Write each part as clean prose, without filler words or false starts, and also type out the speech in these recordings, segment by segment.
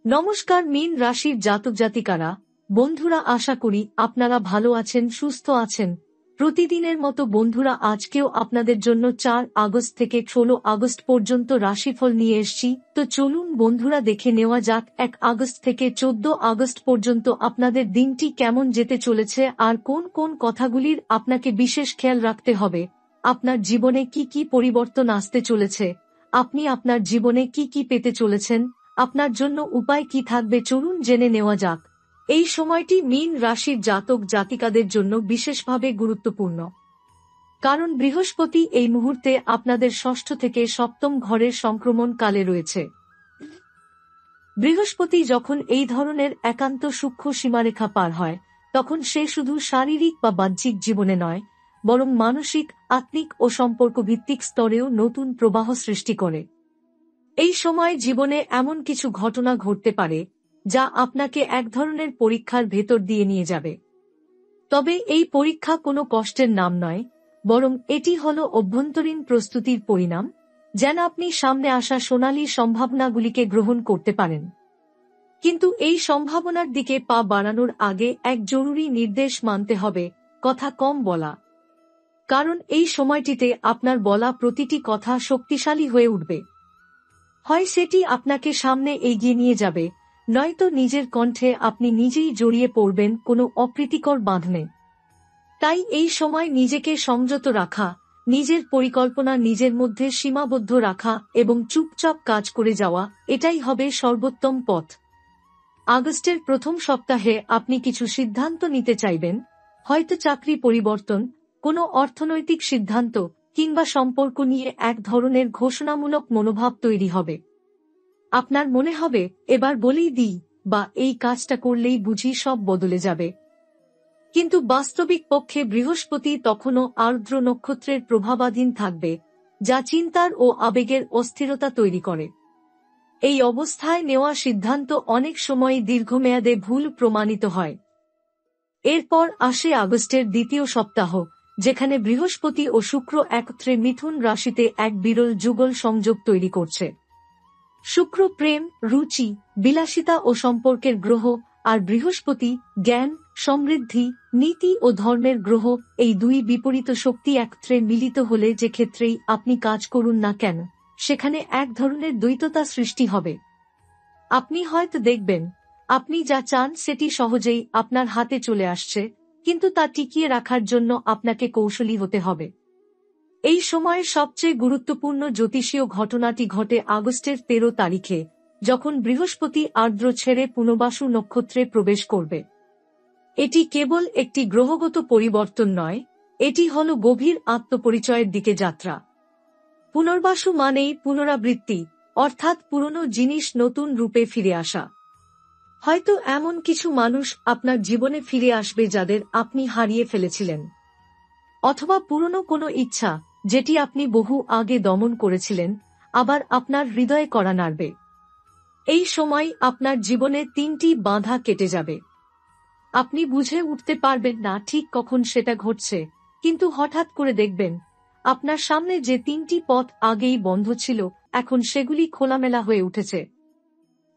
নমস্কার মীন রাশির জাতক জাতিকারা, বন্ধুরা, আশা করি আপনারা ভালো আছেন, সুস্থ আছেন। প্রতিদিনের মতো বন্ধুরা, আজকেও আপনাদের জন্য 4 আগস্ট থেকে 16 আগস্ট পর্যন্ত রাশিফল নিয়ে এসেছি। তো চলুন বন্ধুরা, দেখে নেওয়া যাক 1 আগস্ট থেকে 14 আগস্ট পর্যন্ত আপনাদের দিনটি কেমন যেতে চলেছে আর কোন কোন কথাগুলির আপনাকে বিশেষ খেয়াল রাখতে হবে। আপনার জীবনে কি কি পরিবর্তন আসতে চলেছে, আপনি আপনার জীবনে কি কি পেতে চলেছেন, আপনার জন্য উপায় কি থাকবে, চলুন জেনে নেওয়া যাক। এই সময়টি মীন রাশির জাতক জাতিকাদের জন্য বিশেষভাবে গুরুত্বপূর্ণ, কারণ বৃহস্পতি এই মুহূর্তে আপনাদের ষষ্ঠ থেকে সপ্তম ঘরের সংক্রমণ কালে রয়েছে। বৃহস্পতি যখন এই ধরনের একান্ত সূক্ষ্ম সীমারেখা পার হয়, তখন সে শুধু শারীরিক বা বাহ্যিক জীবনে নয়, বরং মানসিক, আত্মিক ও সম্পর্ক ভিত্তিক স্তরেও নতুন প্রবাহ সৃষ্টি করে। এই সময় জীবনে এমন কিছু ঘটনা ঘটতে পারে যা আপনাকে এক ধরনের পরীক্ষার ভেতর দিয়ে নিয়ে যাবে। তবে এই পরীক্ষা কোনো কষ্টের নাম নয়, বরং এটি হলো অভ্যন্তরীণ প্রস্তুতির পরিণাম, যেন আপনি সামনে আসা সোনালী সম্ভাবনাগুলিকে গ্রহণ করতে পারেন। কিন্তু এই সম্ভাবনার দিকে পা বাড়ানোর আগে এক জরুরি নির্দেশ মানতে হবে: কথা কম বলা। কারণ এই সময়টিতে আপনার বলা প্রতিটি কথা শক্তিশালী হয়ে উঠবে। হয় সেটি আপনাকে সামনে এগিয়ে নিয়ে যাবে, নয়তো নিজের কণ্ঠে আপনি নিজেই জড়িয়ে পড়বেন কোনো অপ্রীতিকর বাঁধনে। তাই এই সময় নিজেকে সংযত রাখা, নিজের পরিকল্পনা নিজের মধ্যে সীমাবদ্ধ রাখা এবং চুপচাপ কাজ করে যাওয়া, এটাই হবে সর্বোত্তম পথ। আগস্টের প্রথম সপ্তাহে আপনি কিছু সিদ্ধান্ত নিতে চাইবেন, হয়তো চাকরি পরিবর্তন, কোনো অর্থনৈতিক সিদ্ধান্ত কিংবা সম্পর্ক নিয়ে এক ধরনের ঘোষণামূলক মনোভাব তৈরি হবে। আপনার মনে হবে, এবার বলেই দিই, বা এই কাজটা করলেই বুঝি সব বদলে যাবে। কিন্তু বাস্তবিক পক্ষে বৃহস্পতি তখনও আর্দ্র নক্ষত্রের প্রভাবাধীন থাকবে, যা চিন্তার ও আবেগের অস্থিরতা তৈরি করে। এই অবস্থায় নেওয়া সিদ্ধান্ত অনেক সময় দীর্ঘমেয়াদে ভুল প্রমাণিত হয়। এরপর আসে আগস্টের দ্বিতীয় সপ্তাহ, যেখানে বৃহস্পতি ও শুক্র একত্রে মিথুন রাশিতে এক বিরল যুগল সংযোগ তৈরি করছে। শুক্র প্রেম, রুচি, বিলাসিতা ও সম্পর্কের গ্রহ, আর বৃহস্পতি জ্ঞান, সমৃদ্ধি, নীতি ও ধর্মের গ্রহ। এই দুই বিপরীত শক্তি একত্রে মিলিত হলে যে ক্ষেত্রেই আপনি কাজ করুন না কেন, সেখানে এক ধরনের দ্বৈততা সৃষ্টি হবে। আপনি হয়তো দেখবেন, আপনি যা চান সেটি সহজেই আপনার হাতে চলে আসছে, কিন্তু তা টিকিয়ে রাখার জন্য আপনাকে কৌশলী হতে হবে। এই সময়ের সবচেয়ে গুরুত্বপূর্ণ জ্যোতিষীয় ঘটনাটি ঘটে আগস্টের 13 তারিখে, যখন বৃহস্পতি আর্দ্র ছেড়ে পুনর্বাসু নক্ষত্রে প্রবেশ করবে। এটি কেবল একটি গ্রহগত পরিবর্তন নয়, এটি হল গভীর আত্মপরিচয়ের দিকে যাত্রা। পুনর্বাসু মানেই পুনরাবৃত্তি, অর্থাৎ পুরনো জিনিস নতুন রূপে ফিরে আসা। হয়তো এমন কিছু মানুষ আপনার জীবনে ফিরে আসবে যাদের আপনি হারিয়ে ফেলেছিলেন, অথবা পুরনো কোনো ইচ্ছা যেটি আপনি বহু আগে দমন করেছিলেন, আবার আপনার হৃদয়ে কড়া নাড়বে। এই সময় আপনার জীবনে 3টি বাধা কেটে যাবে। আপনি বুঝে উঠতে পারবেন না ঠিক কখন সেটা ঘটছে, কিন্তু হঠাৎ করে দেখবেন আপনার সামনে যে 3টি পথ আগেই বন্ধ ছিল, এখন সেগুলি খোলামেলা হয়ে উঠেছে।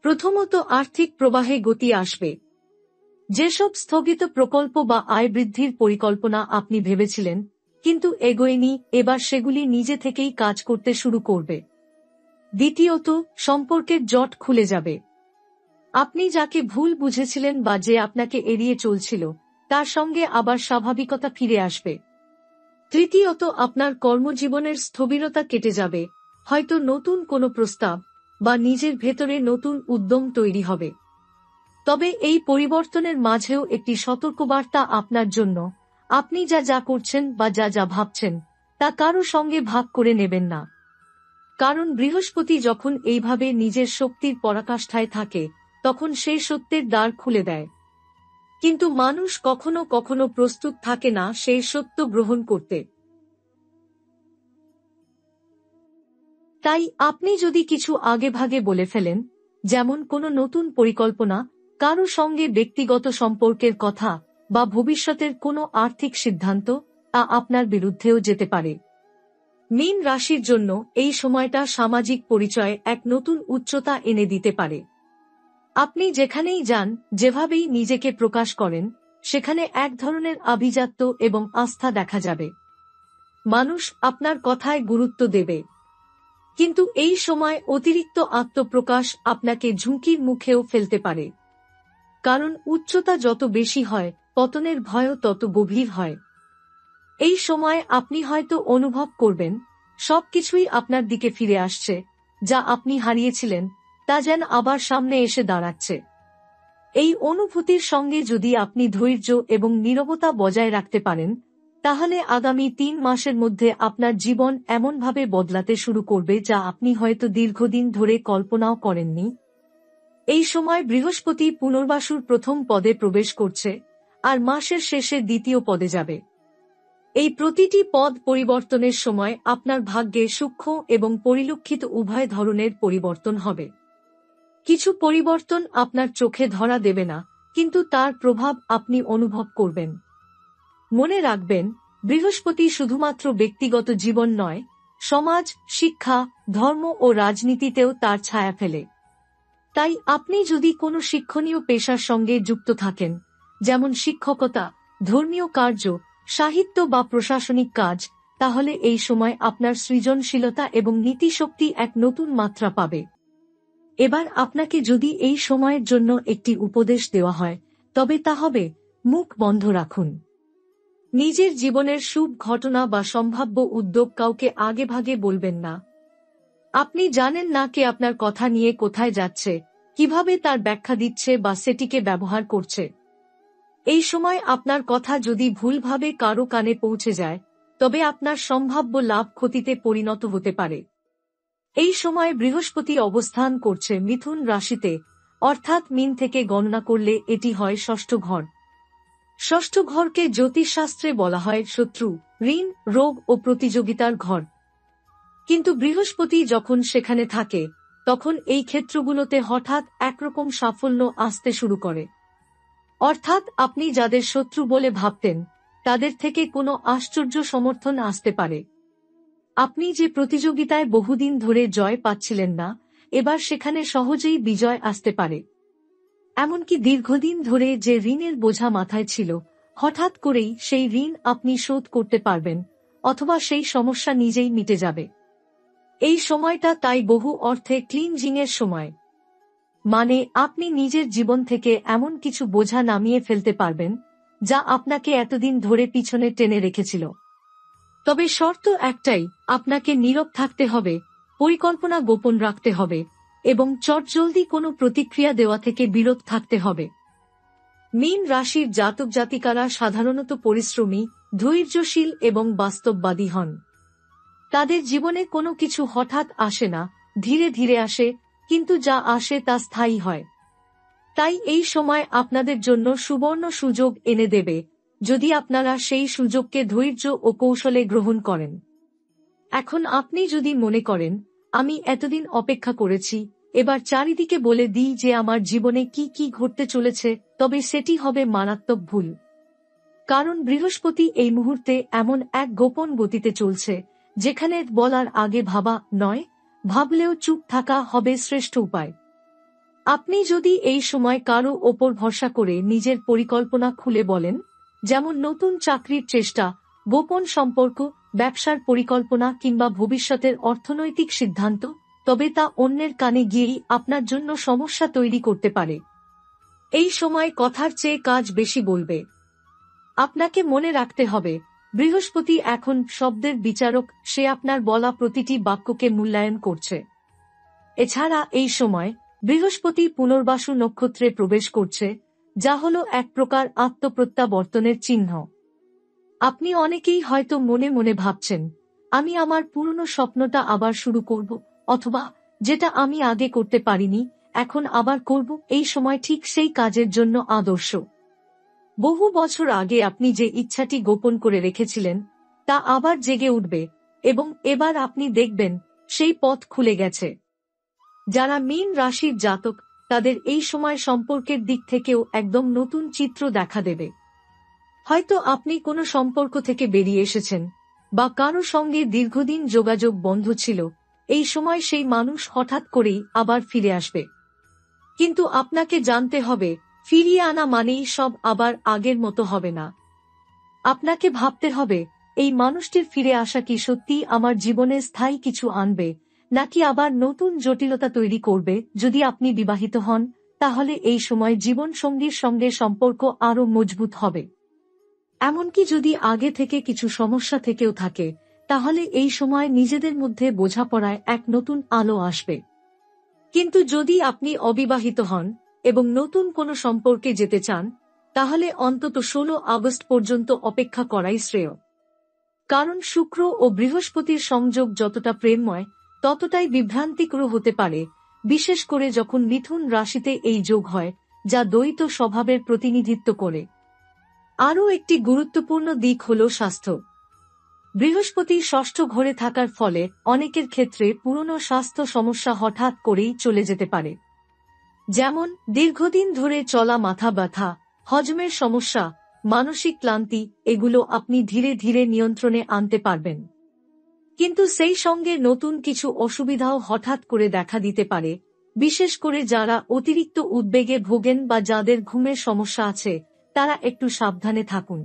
প্রথমত, আর্থিক প্রবাহে গতি আসবে। যেসব স্থগিত প্রকল্প বা আয় বৃদ্ধির পরিকল্পনা আপনি ভেবেছিলেন কিন্তু এগোয়নি, এবার সেগুলি নিজে থেকেই কাজ করতে শুরু করবে। দ্বিতীয়ত, সম্পর্কের জট খুলে যাবে। আপনি যাকে ভুল বুঝেছিলেন বা যে আপনাকে এড়িয়ে চলছিল, তার সঙ্গে আবার স্বাভাবিকতা ফিরে আসবে। তৃতীয়ত, আপনার কর্মজীবনের স্থবিরতা কেটে যাবে, হয়তো নতুন কোনো প্রস্তাব বা নিজের ভেতরে নতুন উদ্যম তৈরি হবে। তবে এই পরিবর্তনের মাঝেও একটি সতর্কবার্তা আপনার জন্য: আপনি যা যা করছেন বা যা যা ভাবছেন, তা কারো সঙ্গে ভাগ করে নেবেন না। কারণ বৃহস্পতি যখন এইভাবে নিজের শক্তির পরাকাষ্ঠায় থাকে, তখন সেই সত্যের দ্বার খুলে দেয়। কিন্তু মানুষ কখনো কখনো প্রস্তুত থাকে না সেই সত্য গ্রহণ করতে। তাই আপনি যদি কিছু আগেভাগে বলে ফেলেন, যেমন কোনো নতুন পরিকল্পনা, কারো সঙ্গে ব্যক্তিগত সম্পর্কের কথা বা ভবিষ্যতের কোনো আর্থিক সিদ্ধান্ত, তা আপনার বিরুদ্ধেও যেতে পারে। মীন রাশির জন্য এই সময়টা সামাজিক পরিচয়ে এক নতুন উচ্চতা এনে দিতে পারে। আপনি যেখানেই যান, যেভাবেই নিজেকে প্রকাশ করেন, সেখানে এক ধরনের আভিজাত্য এবং আস্থা দেখা যাবে। মানুষ আপনার কথায় গুরুত্ব দেবে। কিন্তু এই সময় অতিরিক্ত আত্মপ্রকাশ আপনাকে ঝুঁকির মুখেও ফেলতে পারে। কারণ উচ্চতা যত বেশি হয়, পতনের ভয়ও তত গভীর হয়। এই সময় আপনি হয়তো অনুভব করবেন সবকিছুই আপনার দিকে ফিরে আসছে, যা আপনি হারিয়েছিলেন তা যেন আবার সামনে এসে দাঁড়াচ্ছে। এই অনুভূতির সঙ্গে যদি আপনি ধৈর্য এবং নীরবতা বজায় রাখতে পারেন, তাহলে আগামী 3 মাসের মধ্যে আপনার জীবন এমনভাবে বদলাতে শুরু করবে যা আপনি হয়তো দীর্ঘদিন ধরে কল্পনাও করেননি। এই সময় বৃহস্পতি পুনর্বাসুর প্রথম পদে প্রবেশ করছে, আর মাসের শেষে দ্বিতীয় পদে যাবে। এই প্রতিটি পদ পরিবর্তনের সময় আপনার ভাগ্যে সূক্ষ্ম এবং পরিলক্ষিত উভয় ধরনের পরিবর্তন হবে। কিছু পরিবর্তন আপনার চোখে ধরা দেবে না, কিন্তু তার প্রভাব আপনি অনুভব করবেন। মনে রাখবেন, বৃহস্পতি শুধুমাত্র ব্যক্তিগত জীবন নয়, সমাজ, শিক্ষা, ধর্ম ও রাজনীতিতেও তার ছায়া ফেলে। তাই আপনি যদি কোনো শিক্ষণীয় পেশার সঙ্গে যুক্ত থাকেন, যেমন শিক্ষকতা, ধর্মীয় কার্য, সাহিত্য বা প্রশাসনিক কাজ, তাহলে এই সময় আপনার সৃজনশীলতা এবং নীতিশক্তি এক নতুন মাত্রা পাবে। এবার আপনাকে যদি এই সময়ের জন্য একটি উপদেশ দেওয়া হয়, তবে তা হবে, মুখ বন্ধ রাখুন। নিজের জীবনের শুভ ঘটনা বা সম্ভাব্য উদ্যোগ কাউকে আগেভাগে বলবেন না। আপনি জানেন না কে আপনার কথা নিয়ে কোথায় যাচ্ছে, কিভাবে তার ব্যাখ্যা দিচ্ছে বা সেটিকে ব্যবহার করছে। এই সময় আপনার কথা যদি ভুলভাবে কারো কানে পৌঁছে যায়, তবে আপনার সম্ভাব্য লাভ ক্ষতিতে পরিণত হতে পারে। এই সময় বৃহস্পতি অবস্থান করছে মিথুন রাশিতে, অর্থাৎ মিন থেকে গণনা করলে এটি হয় ষষ্ঠ ঘর। ষষ্ঠ ঘরকে জ্যোতিষশাস্ত্রে বলা হয় শত্রু, ঋণ, রোগ ও প্রতিযোগিতার ঘর। কিন্তু বৃহস্পতি যখন সেখানে থাকে, তখন এই ক্ষেত্রগুলোতে হঠাৎ একরকম সাফল্য আসতে শুরু করে। অর্থাৎ আপনি যাদের শত্রু বলে ভাবতেন, তাদের থেকে কোনো আশ্চর্য সমর্থন আসতে পারে। আপনি যে প্রতিযোগিতায় বহুদিন ধরে জয় পাচ্ছিলেন না, এবার সেখানে সহজেই বিজয় আসতে পারে। এমনকি দীর্ঘদিন ধরে যে ঋণের বোঝা মাথায় ছিল, হঠাৎ করেই সেই ঋণ আপনি শোধ করতে পারবেন, অথবা সেই সমস্যা নিজেই মিটে যাবে। এই সময়টা তাই বহু অর্থে ক্লিনজিংয়ের সময়। মানে আপনি নিজের জীবন থেকে এমন কিছু বোঝা নামিয়ে ফেলতে পারবেন, যা আপনাকে এতদিন ধরে পিছনে টেনে রেখেছিল। তবে শর্ত একটাই, আপনাকে নীরব থাকতে হবে, পরিকল্পনা গোপন রাখতে হবে, এবং চটজলদি কোনো প্রতিক্রিয়া দেওয়া থেকে বিরত থাকতে হবে। মীন রাশির জাতক জাতিকারা সাধারণত পরিশ্রমী, ধৈর্যশীল এবং বাস্তববাদী হন। তাদের জীবনে কোনো কিছু হঠাৎ আসে না, ধীরে ধীরে আসে, কিন্তু যা আসে তা স্থায়ী হয়। তাই এই সময় আপনাদের জন্য সুবর্ণ সুযোগ এনে দেবে, যদি আপনারা সেই সুযোগকে ধৈর্য ও কৌশলে গ্রহণ করেন। এখন আপনি যদি মনে করেন, আমি এতদিন অপেক্ষা করেছি, এবার চারিদিকে বলে দিই যে আমার জীবনে কি কি ঘটতে চলেছে, তবে সেটি হবে মারাত্মক ভুল। কারণ বৃহস্পতি এই মুহূর্তে এমন এক গোপন গতিতে চলছে, যেখানে বলার আগে ভাবা নয়, ভাবলেও চুপ থাকা হবে শ্রেষ্ঠ উপায়। আপনি যদি এই সময় কারো ওপর ভরসা করে নিজের পরিকল্পনা খুলে বলেন, যেমন নতুন চাকরির চেষ্টা, গোপন সম্পর্ক, ব্যবসার পরিকল্পনা কিংবা ভবিষ্যতের অর্থনৈতিক সিদ্ধান্ত, তবে তা অন্যের কানে গিয়েই আপনার জন্য সমস্যা তৈরি করতে পারে। এই সময় কথার চেয়ে কাজ বেশি বলবে। আপনাকে মনে রাখতে হবে, বৃহস্পতি এখন শব্দের বিচারক, সে আপনার বলা প্রতিটি বাক্যকে মূল্যায়ন করছে। এছাড়া এই সময় বৃহস্পতি পুনর্বাসু নক্ষত্রে প্রবেশ করছে, যা হল এক প্রকার আত্মপ্রত্যাবর্তনের চিহ্ন। আপনি অনেকেই হয়তো মনে মনে ভাবছেন, আমি আমার পুরনো স্বপ্নটা আবার শুরু করব, অথবা যেটা আমি আগে করতে পারিনি, এখন আবার করব। এই সময় ঠিক সেই কাজের জন্য আদর্শ। বহু বছর আগে আপনি যে ইচ্ছাটি গোপন করে রেখেছিলেন, তা আবার জেগে উঠবে, এবং এবার আপনি দেখবেন সেই পথ খুলে গেছে। যারা মীন রাশির জাতক, তাদের এই সময় সম্পর্কের দিক থেকেও একদম নতুন চিত্র দেখা দেবে। হয়তো আপনি কোনো সম্পর্ক থেকে বেরিয়ে এসেছেন, বা কারো সঙ্গে দীর্ঘদিন যোগাযোগ বন্ধ ছিল, এই সময় সেই মানুষ হঠাৎ করেই আবার ফিরে আসবে। কিন্তু আপনাকে জানতে হবে, ফিরিয়ে আনা মানেই সব আবার আগের মতো হবে না। আপনাকে ভাবতে হবে, এই মানুষটির ফিরে আসা কি সত্যি আমার জীবনে স্থায়ী কিছু আনবে, নাকি আবার নতুন জটিলতা তৈরি করবে। যদি আপনি বিবাহিত হন, তাহলে এই সময় জীবন সঙ্গীর সঙ্গে সম্পর্ক আরও মজবুত হবে। এমনকি যদি আগে থেকে কিছু সমস্যা থেকেও থাকে, তাহলে এই সময় নিজেদের মধ্যে বোঝাপড়ায় এক নতুন আলো আসবে। কিন্তু যদি আপনি অবিবাহিত হন এবং নতুন কোনো সম্পর্কে যেতে চান, তাহলে অন্তত 16 আগস্ট পর্যন্ত অপেক্ষা করাই শ্রেয়। কারণ শুক্র ও বৃহস্পতির সংযোগ যতটা প্রেমময়, ততটাই বিভ্রান্তিকর হতে পারে, বিশেষ করে যখন মিথুন রাশিতে এই যোগ হয়, যা দ্বৈত স্বভাবের প্রতিনিধিত্ব করে। আরও একটি গুরুত্বপূর্ণ দিক হল স্বাস্থ্য। বৃহস্পতি ষষ্ঠ ঘরে থাকার ফলে অনেকের ক্ষেত্রে পুরনো স্বাস্থ্য সমস্যা হঠাৎ করেই চলে যেতে পারে। যেমন দীর্ঘদিন ধরে চলা মাথা ব্যথা, হজমের সমস্যা, মানসিক ক্লান্তি, এগুলো আপনি ধীরে ধীরে নিয়ন্ত্রণে আনতে পারবেন। কিন্তু সেই সঙ্গে নতুন কিছু অসুবিধাও হঠাৎ করে দেখা দিতে পারে, বিশেষ করে যারা অতিরিক্ত উদ্বেগে ভোগেন বা যাদের ঘুমের সমস্যা আছে, তারা একটু সাবধানে থাকুন।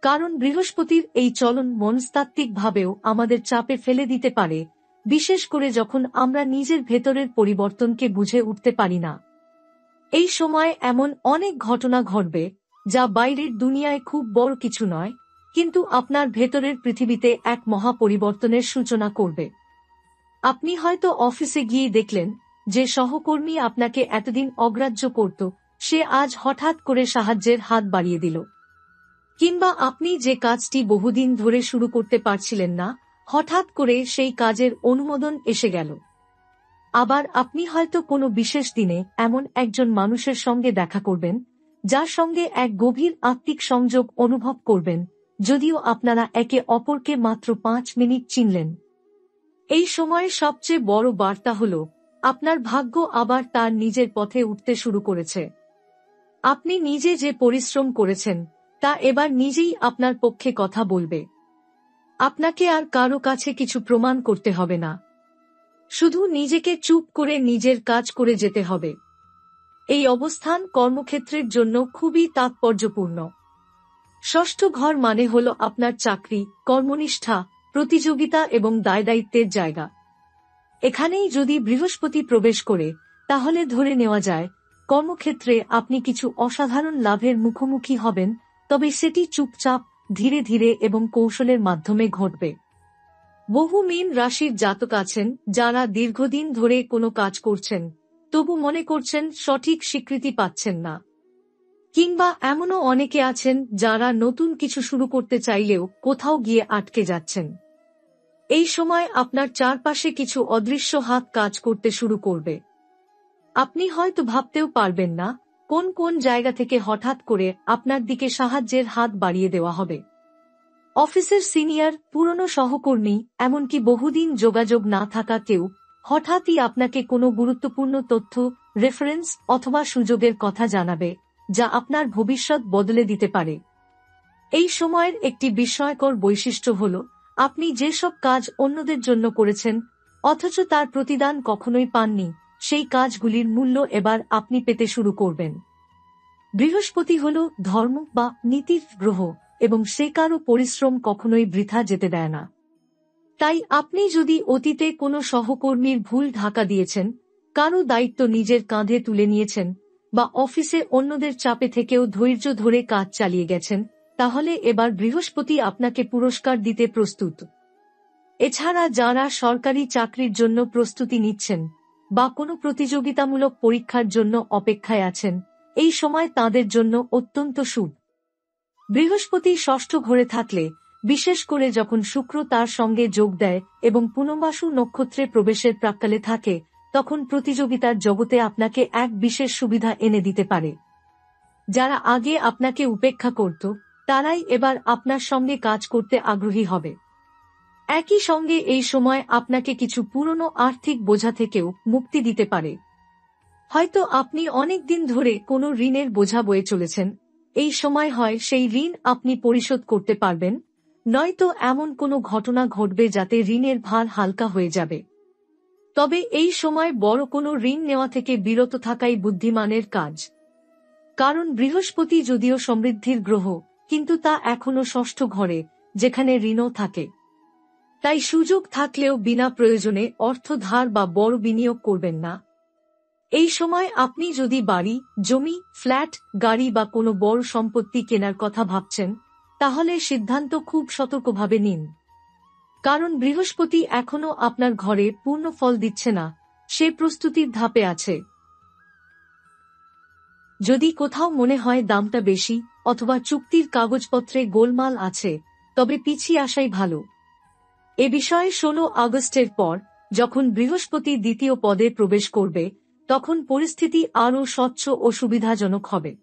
কারণ বৃহস্পতির এই চলন মনস্তাত্ত্বিকভাবেও আমাদের চাপে ফেলে দিতে পারে, বিশেষ করে যখন আমরা নিজের ভেতরের পরিবর্তনকে বুঝে উঠতে পারি না। এই সময় এমন অনেক ঘটনা ঘটবে, যা বাইরের দুনিয়ায় খুব বড় কিছু নয়, কিন্তু আপনার ভেতরের পৃথিবীতে এক মহা পরিবর্তনের সূচনা করবে। আপনি হয়তো অফিসে গিয়ে দেখলেন যে সহকর্মী আপনাকে এতদিন অগ্রাহ্য করত, সে আজ হঠাৎ করে সাহায্যের হাত বাড়িয়ে দিল। কিংবা আপনি যে কাজটি বহুদিন ধরে শুরু করতে পারছিলেন না, হঠাৎ করে সেই কাজের অনুমোদন এসে গেল। আবার আপনি হয়তো কোনো বিশেষ দিনে এমন একজন মানুষের সঙ্গে দেখা করবেন, যার সঙ্গে এক গভীর আত্মিক সংযোগ অনুভব করবেন, যদিও আপনারা একে অপরকে মাত্র 5 মিনিট চিনলেন। এই সময়ে সবচেয়ে বড় বার্তা হল, আপনার ভাগ্য আবার তার নিজের পথে উঠতে শুরু করেছে। আপনি নিজে যে পরিশ্রম করেছেন, তা এবার নিজেই আপনার পক্ষে কথা বলবে। আপনাকে আর কারো কাছে কিছু প্রমাণ করতে হবে না। শুধু নিজেকে চুপ করে নিজের কাজ করে যেতে হবে। এই অবস্থান কর্মক্ষেত্রের জন্য খুবই তাৎপর্যপূর্ণ। ষষ্ঠ ঘর মানে হল আপনার চাকরি, কর্মনিষ্ঠা, প্রতিযোগিতা এবং দায়দায়িত্বের জায়গা। এখানেই যদি বৃহস্পতি প্রবেশ করে, তাহলে ধরে নেওয়া যায়, কর্মক্ষেত্রে আপনি কিছু অসাধারণ লাভের মুখোমুখি হবেন, তবে সেটি চুপচাপ, ধীরে ধীরে এবং কৌশলের মাধ্যমে ঘটবে। বহু মীন রাশির জাতক আছেন যারা দীর্ঘদিন ধরে কোনো কাজ করছেন, তবু মনে করছেন সঠিক স্বীকৃতি পাচ্ছেন না। কিংবা এমনও অনেকে আছেন যারা নতুন কিছু শুরু করতে চাইলেও কোথাও গিয়ে আটকে যাচ্ছেন। এই সময় আপনার চারপাশে কিছু অদৃশ্য হাত কাজ করতে শুরু করবে। আপনি হয়তো ভাবতেও পারবেন না কোন কোন জায়গা থেকে হঠাৎ করে আপনার দিকে সাহায্যের হাত বাড়িয়ে দেওয়া হবে। অফিসের সিনিয়র, পুরনো সহকর্মী, এমনকি বহুদিন যোগাযোগ না থাকা কেউ হঠাৎই আপনাকে কোনো গুরুত্বপূর্ণ তথ্য, রেফারেন্স অথবা সুযোগের কথা জানাবে, যা আপনার ভবিষ্যৎ বদলে দিতে পারে। এই সময়ের একটি বিস্ময়কর বৈশিষ্ট্য হল, আপনি যেসব কাজ অন্যদের জন্য করেছেন, অথচ তার প্রতিদান কখনোই পাননি, সেই কাজগুলির মূল্য এবার আপনি পেতে শুরু করবেন। বৃহস্পতি হল ধর্ম বা নীতির গ্রহ, এবং সে কারো পরিশ্রম কখনোই বৃথা যেতে দেয় না। তাই আপনি যদি অতীতে কোনো সহকর্মীর ভুল ঢাকা দিয়েছেন, কারো দায়িত্ব নিজের কাঁধে তুলে নিয়েছেন, বা অফিসে অন্যদের চাপে থেকেও ধৈর্য ধরে কাজ চালিয়ে গেছেন, তাহলে এবার বৃহস্পতি আপনাকে পুরস্কার দিতে প্রস্তুত। এছাড়া যারা সরকারি চাকরির জন্য প্রস্তুতি নিচ্ছেন বা কোনো প্রতিযোগিতামূলক পরীক্ষার জন্য অপেক্ষায় আছেন, এই সময় তাদের জন্য অত্যন্ত শুভ। বৃহস্পতি ষষ্ঠ ঘরে থাকলে, বিশেষ করে যখন শুক্র তার সঙ্গে যোগ দেয় এবং পুনর্বাসু নক্ষত্রে প্রবেশের প্রাক্কালে থাকে, তখন প্রতিযোগিতার জগতে আপনাকে এক বিশেষ সুবিধা এনে দিতে পারে। যারা আগে আপনাকে উপেক্ষা করত, তারাই এবার আপনার সঙ্গে কাজ করতে আগ্রহী হবে। একই সঙ্গে এই সময় আপনাকে কিছু পুরনো আর্থিক বোঝা থেকেও মুক্তি দিতে পারে। হয়তো আপনি অনেক দিন ধরে কোনো ঋণের বোঝা বয়ে চলেছেন, এই সময় হয় সেই ঋণ আপনি পরিশোধ করতে পারবেন, নয়তো এমন কোনো ঘটনা ঘটবে যাতে ঋণের ভার হালকা হয়ে যাবে। তবে এই সময় বড় কোনো ঋণ নেওয়া থেকে বিরত থাকাই বুদ্ধিমানের কাজ। কারণ বৃহস্পতি যদিও সমৃদ্ধির গ্রহ, কিন্তু তা এখনো ষষ্ঠ ঘরে, যেখানে ঋণও থাকে। তাই সুযোগ থাকলেও বিনা প্রয়োজনে অর্থ ধার বা বড় বিনিয়োগ করবেন না। এই সময় আপনি যদি বাড়ি, জমি, ফ্ল্যাট, গাড়ি বা কোনো বড় সম্পত্তি কেনার কথা ভাবছেন, তাহলে সিদ্ধান্ত খুব সতর্কভাবে নিন। কারণ বৃহস্পতি এখনো আপনার ঘরে পূর্ণ ফল দিচ্ছে না, সে প্রস্তুতির ধাপে আছে। যদি কোথাও মনে হয় দামটা বেশি অথবা চুক্তির কাগজপত্রে গোলমাল আছে, তবে পিছিয়ে আসাই ভালো। এ বিষয়ে 16 আগস্টের পর, যখন বৃহস্পতি দ্বিতীয় পদে প্রবেশ করবে, তখন পরিস্থিতি আরও স্বচ্ছ ও সুবিধাজনক হবে।